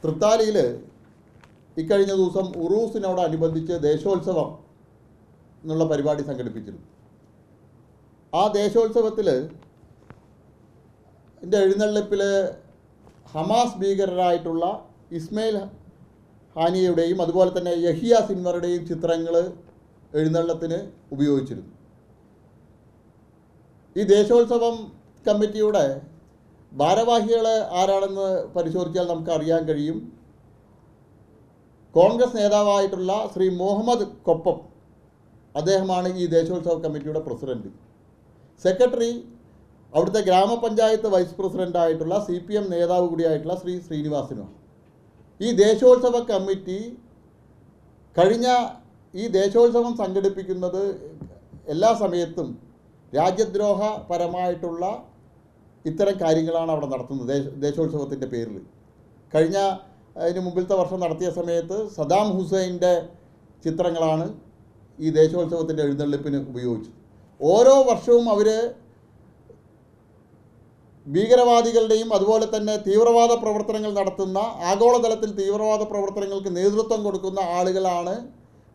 തൃത്താലയിൽ ഇക്കഴിഞ്ഞ ദിവസം ഉറൂസിനോടനുബന്ധിച്ച് ദേശോത്സവം എന്നുള്ള പരിപാടി സംഘടിപ്പിച്ചിരുന്നു. ആ ദേശോത്സവത്തിൽ എഴുന്നള്ളിപ്പിൽ ഹമാസ് ഭീകരരായിട്ടുള്ള ഇസ്മയിൽ ഹാനിയുടെയും അതുപോലെ തന്നെ യഹിയ സിൻവറുടെയും ചിത്രങ്ങൾ എഴുന്നള്ളത്തിന് ഉപയോഗിച്ചിരുന്നു. ഈ ദേശോത്സവം കമ്മിറ്റിയുടെ ഭാരവാഹികൾ ആരാണെന്ന് പരിശോധിച്ചാൽ നമുക്ക് അറിയാൻ കഴിയും. കോൺഗ്രസ് നേതാവായിട്ടുള്ള ശ്രീ മുഹമ്മദ് കൊപ്പം, അദ്ദേഹമാണ് ഈ ദേശോത്സവ കമ്മിറ്റിയുടെ പ്രസിഡന്റ്. സെക്രട്ടറി അവിടുത്തെ ഗ്രാമപഞ്ചായത്ത് വൈസ് പ്രസിഡൻ്റായിട്ടുള്ള CPM നേതാവ് കൂടിയായിട്ടുള്ള ശ്രീ ശ്രീനിവാസനുമാണ്. ഈ ദേശോത്സവ കമ്മിറ്റി ഈ ദേശോത്സവം സംഘടിപ്പിക്കുന്നത് എല്ലാ സമയത്തും രാജ്യദ്രോഹപരമായിട്ടുള്ള ഇത്തരം കാര്യങ്ങളാണ് അവിടെ നടത്തുന്നത്. ദേശോത്സവത്തിൻ്റെ പേരിൽ അതിന് മുമ്പിലത്തെ വർഷം നടത്തിയ സമയത്ത് സദാം ഹുസൈൻ്റെ ചിത്രങ്ങളാണ് ഈ ദേശോത്സവത്തിൻ്റെ എഴുന്നള്ളിപ്പിന് ഉപയോഗിച്ചത്. ഓരോ വർഷവും അവർ ഭീകരവാദികളുടെയും അതുപോലെ തന്നെ തീവ്രവാദ പ്രവർത്തനങ്ങൾ നടത്തുന്ന, ആഗോളതലത്തിൽ തീവ്രവാദ പ്രവർത്തനങ്ങൾക്ക് നേതൃത്വം കൊടുക്കുന്ന ആളുകളാണ്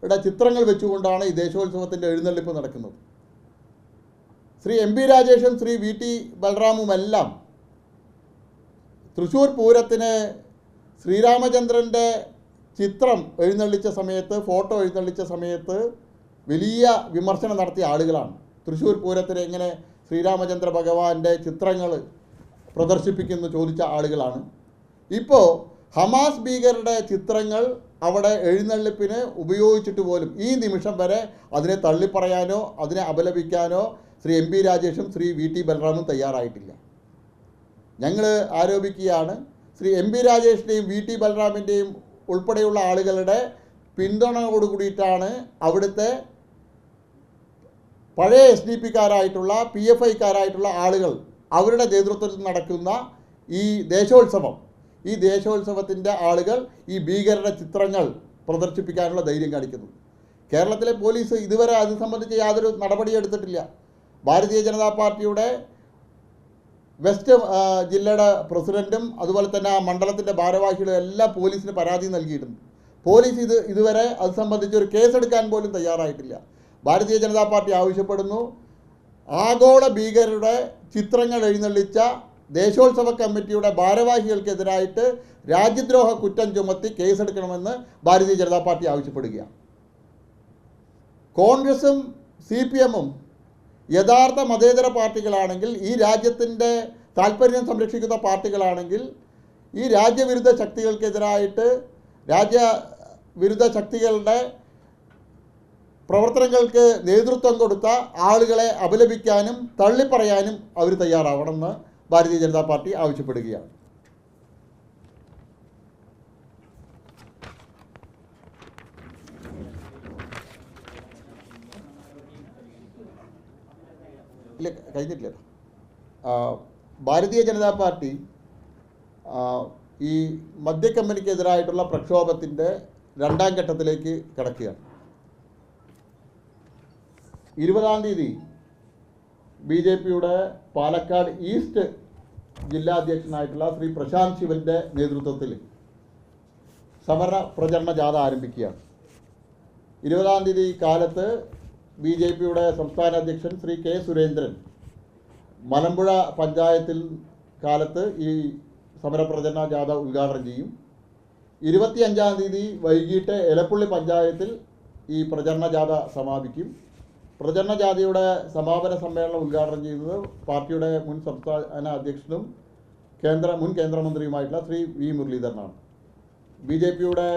ഇവിടെ ചിത്രങ്ങൾ വെച്ചുകൊണ്ടാണ് ഈ ദേശോത്സവത്തിൻ്റെ എഴുന്നള്ളിപ്പ് നടക്കുന്നത്. ശ്രീ MP രാജേഷും ശ്രീ VT ബൽറാമുമെല്ലാം തൃശ്ശൂർ പൂരത്തിന് ശ്രീരാമചന്ദ്രൻ്റെ ചിത്രം എഴുന്നള്ളിച്ച സമയത്ത്, ഫോട്ടോ എഴുന്നള്ളിച്ച സമയത്ത് വലിയ വിമർശനം നടത്തിയ ആളുകളാണ്. തൃശ്ശൂർ പൂരത്തിന് എങ്ങനെ ശ്രീരാമചന്ദ്ര ഭഗവാന്റെ ചിത്രങ്ങൾ പ്രദർശിപ്പിക്കുന്നു ചോദിച്ച ആളുകളാണ്. ഇപ്പോൾ ഹമാസ് ഭീകരരുടെ ചിത്രങ്ങൾ അവിടെ എഴുന്നള്ളിപ്പിന് ഉപയോഗിച്ചിട്ട് പോലും ഈ നിമിഷം വരെ അതിനെ തള്ളിപ്പറയാനോ അതിനെ അപലപിക്കാനോ ശ്രീ MP രാജേഷും ശ്രീ VT ബൽറാമും തയ്യാറായിട്ടില്ല. ഞങ്ങൾ ആരോപിക്കുകയാണ്, ശ്രീ MP രാജേഷിൻ്റെയും VT ബൽറാമിൻ്റെയും ഉൾപ്പെടെയുള്ള ആളുകളുടെ പിന്തുണയോടുകൂടിയിട്ടാണ് അവിടുത്തെ പഴയ SDP-കാരായിട്ടുള്ള PFI-കാരായിട്ടുള്ള ആളുകൾ അവരുടെ നേതൃത്വത്തിൽ നടക്കുന്ന ഈ ദേശോത്സവത്തിൻ്റെ ആളുകൾ ഈ ഭീകരരുടെ ചിത്രങ്ങൾ പ്രദർശിപ്പിക്കാനുള്ള ധൈര്യം കാണിക്കുന്നു. കേരളത്തിലെ പോലീസ് ഇതുവരെ അത് സംബന്ധിച്ച് യാതൊരു നടപടിയെടുത്തിട്ടില്ല. ഭാരതീയ ജനതാ പാർട്ടിയുടെ വെസ്റ്റ് ജില്ലയുടെ പ്രസിഡൻറ്റും അതുപോലെ തന്നെ ആ മണ്ഡലത്തിൻ്റെ ഭാരവാഹികളും എല്ലാം പോലീസിന് പരാതി നൽകിയിട്ടുണ്ട്. പോലീസ് ഇതുവരെ അത് സംബന്ധിച്ച് ഒരു കേസെടുക്കാൻ പോലും തയ്യാറായിട്ടില്ല. ഭാരതീയ ജനതാ പാർട്ടി ആവശ്യപ്പെടുന്നു, ആഗോള ഭീകരരുടെ ചിത്രങ്ങൾ എഴുന്നള്ളിച്ച ദേശോത്സവ കമ്മിറ്റിയുടെ ഭാരവാഹികൾക്കെതിരായിട്ട് രാജ്യദ്രോഹ കുറ്റം ചുമത്തി കേസെടുക്കണമെന്ന് ഭാരതീയ ജനതാ പാർട്ടി ആവശ്യപ്പെടുകയാണ്. കോൺഗ്രസും CPM-ഉം യഥാർത്ഥ മതേതര പാർട്ടികളാണെങ്കിൽ, ഈ രാജ്യത്തിൻ്റെ താല്പര്യം സംരക്ഷിക്കുന്ന പാർട്ടികളാണെങ്കിൽ, ഈ രാജ്യവിരുദ്ധ ശക്തികൾക്കെതിരായിട്ട് രാജ്യവിരുദ്ധ ശക്തികളുടെ പ്രവർത്തനങ്ങൾക്ക് നേതൃത്വം കൊടുത്ത ആളുകളെ അപലപിക്കാനും തള്ളിപ്പറയാനും അവർ തയ്യാറാവണമെന്ന് ഭാരതീയ ജനതാ പാർട്ടി ആവശ്യപ്പെടുകയാണ്. ഇല്ല, കഴിഞ്ഞിട്ടില്ല. ഭാരതീയ ജനതാ പാർട്ടി ഈ മദ്യക്കമ്പനിക്കെതിരായിട്ടുള്ള പ്രക്ഷോഭത്തിൻ്റെ 2ാം ഘട്ടത്തിലേക്ക് കടക്കുകയാണ്. 20-ാം തീയതി BJP-യുടെ പാലക്കാട് ഈസ്റ്റ് ജില്ലാ അധ്യക്ഷനായിട്ടുള്ള ശ്രീ പ്രശാന്ത് ശിവൻ്റെ നേതൃത്വത്തിൽ സമര പ്രചരണ ജാഥ ആരംഭിക്കുകയാണ്. 20-ാം തീയതി കാലത്ത് BJP-യുടെ സംസ്ഥാന അധ്യക്ഷൻ ശ്രീ K. സുരേന്ദ്രൻ മലമ്പുഴ പഞ്ചായത്തിൽ കാലത്ത് ഈ സമരപ്രചരണ ജാഥ ഉദ്ഘാടനം ചെയ്യും. 25-ാം തീയതി വൈകിട്ട് എലപ്പുള്ളി പഞ്ചായത്തിൽ ഈ പ്രചരണ ജാഥ സമാപിക്കും. പ്രചരണ ജാഥയുടെ സമാപന സമ്മേളനം ഉദ്ഘാടനം ചെയ്യുന്നത് പാർട്ടിയുടെ മുൻ സംസ്ഥാന അധ്യക്ഷനും മുൻ കേന്ദ്രമന്ത്രിയുമായിട്ടുള്ള ശ്രീ V. മുരളീധരനാണ്. BJP-യുടെ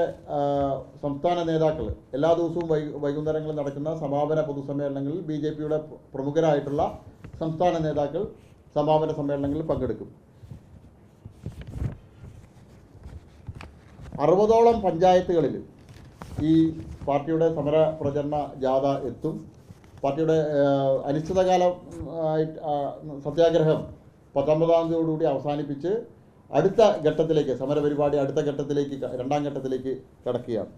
സംസ്ഥാന നേതാക്കൾ എല്ലാ ദിവസവും വൈകുന്നേരങ്ങളിൽ നടക്കുന്ന സമാപന പൊതുസമ്മേളനങ്ങളിൽ BJP-യുടെ പ്രമുഖരായിട്ടുള്ള സംസ്ഥാന നേതാക്കൾ സമാപന സമ്മേളനങ്ങളിൽ പങ്കെടുക്കും. 60ഓളം പഞ്ചായത്തുകളിൽ ഈ പാർട്ടിയുടെ സമര പ്രചരണ ജാഥ എത്തും. പാർട്ടിയുടെ അനിശ്ചിതകാല സത്യാഗ്രഹം 19-ാം തീയതിയോടുകൂടി അവസാനിപ്പിച്ച് അടുത്ത ഘട്ടത്തിലേക്ക്, സമരപരിപാടി അടുത്ത ഘട്ടത്തിലേക്ക്, 2ാം ഘട്ടത്തിലേക്ക് കടക്കുകയാണ്.